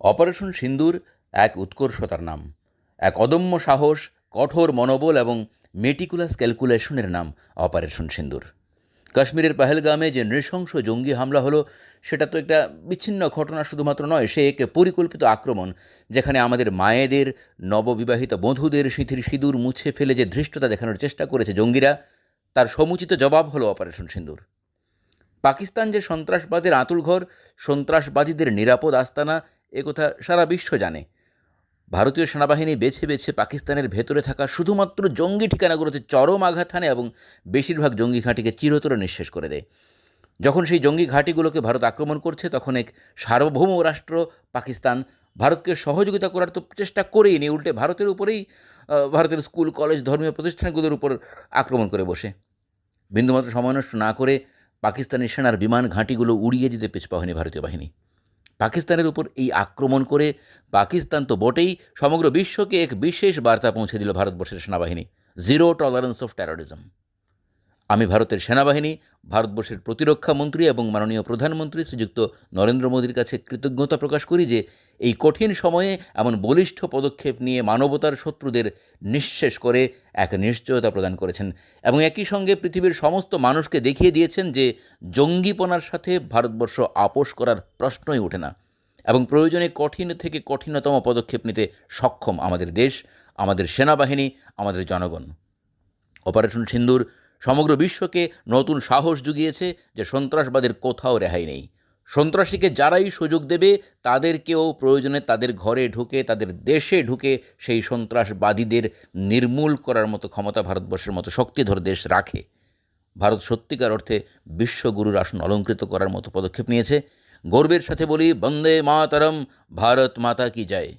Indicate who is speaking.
Speaker 1: Operation সিন্দুর এক উৎকর্ষতার নাম, এক অদম্য সাহস, কঠোর মনোবল এবং মেটিকুলাস ক্যালকুলেশনের নাম অপারেশন সিন্দুর। কাশ্মীরের পহেলগামে যে নৃশংস জঙ্গি হামলা হলো, সেটা তো একটা বিচ্ছিন্ন ঘটনা শুধুমাত্র নয়, সে এক পরিকল্পিত আক্রমণ, যেখানে আমাদের মায়েদের, নববিবাহিত বধূদের সিঁথির সিঁদুর মুছে ফেলে যে ধৃষ্টতা দেখানোর চেষ্টা করেছে জঙ্গিরা, তার সমুচিত জবাব হলো অপারেশন সিন্দুর। পাকিস্তান যে সন্ত্রাসবাদের আঁতুড়ঘর, সন্ত্রাসবাদীদের নিরাপদ আস্তানা, একথা সারা বিশ্ব জানে। ভারতীয় সেনাবাহিনী বেছে বেছে পাকিস্তানের ভেতরে থাকা শুধুমাত্র জঙ্গি ঠিকানাগুলোতে চরম আঘাত হানে এবং বেশিরভাগ জঙ্গি ঘাঁটিকে চিরতরে নিঃশেষ করে দেয়। যখন সেই জঙ্গি ঘাঁটিগুলোকে ভারত আক্রমণ করছে, তখন এক সার্বভৌম রাষ্ট্র পাকিস্তান ভারতকে সহযোগিতা করার তো চেষ্টা করেই নি, উল্টে ভারতের উপরেই, ভারতের স্কুল, কলেজ, ধর্মীয় প্রতিষ্ঠানগুলোর উপর আক্রমণ করে বসে। বিন্দুমাত্র সময় নষ্ট না করে পাকিস্তানি সেনার বিমান ঘাঁটিগুলো উড়িয়ে দিতে পিছপা হয়নি ভারতীয় বাহিনী। পাকিস্তানের উপর এই আক্রমণ করে পাকিস্তান তো বটেই, সমগ্র বিশ্বকে এক বিশেষ বার্তা পৌঁছে দিল ভারতবর্ষের সেনাবাহিনী: জিরো টলারেন্স অফ টেরোরিজম। আমি ভারতের সেনাবাহিনী, ভারতবর্ষের প্রতিরক্ষা মন্ত্রী এবং মাননীয় প্রধানমন্ত্রী শ্রীযুক্ত নরেন্দ্র মোদীর কাছে কৃতজ্ঞতা প্রকাশ করি যে এই কঠিন সময়ে এমন বলিষ্ঠ পদক্ষেপ নিয়ে মানবতার শত্রুদের নিঃশেষ করে এক নিশ্চয়তা প্রদান করেছেন এবং একই সঙ্গে পৃথিবীর সমস্ত মানুষকে দেখিয়ে দিয়েছেন যে জঙ্গিপনার সাথে ভারতবর্ষ আপোষ করার প্রশ্নই ওঠে না এবং প্রয়োজনে কঠিন থেকে কঠিনতম পদক্ষেপ নিতে সক্ষম আমাদের দেশ, আমাদের সেনাবাহিনী, আমাদের জনগণ। অপারেশন সিন্দুর সমগ্র বিশ্বকে নতুন সাহস জুগিয়েছে যে সন্ত্রাসবাদের কোথাও রেহাই নেই। সন্ত্রাসীকে যারাই সুযোগ দেবে, তাদেরকেও প্রয়োজনে তাদের ঘরে ঢুকে, তাদের দেশে ঢুকে সেই সন্ত্রাসবাদীদের নির্মূল করার মতো ক্ষমতা ভারতবর্ষের মতো শক্তিধর দেশ রাখে। ভারত সত্যিকার অর্থে বিশ্বগুরুর আসন অলঙ্কৃত করার মতো পদক্ষেপ নিয়েছে। গর্বের সাথে বলি, বন্দে মাতরম, ভারত মাতা কি জয়।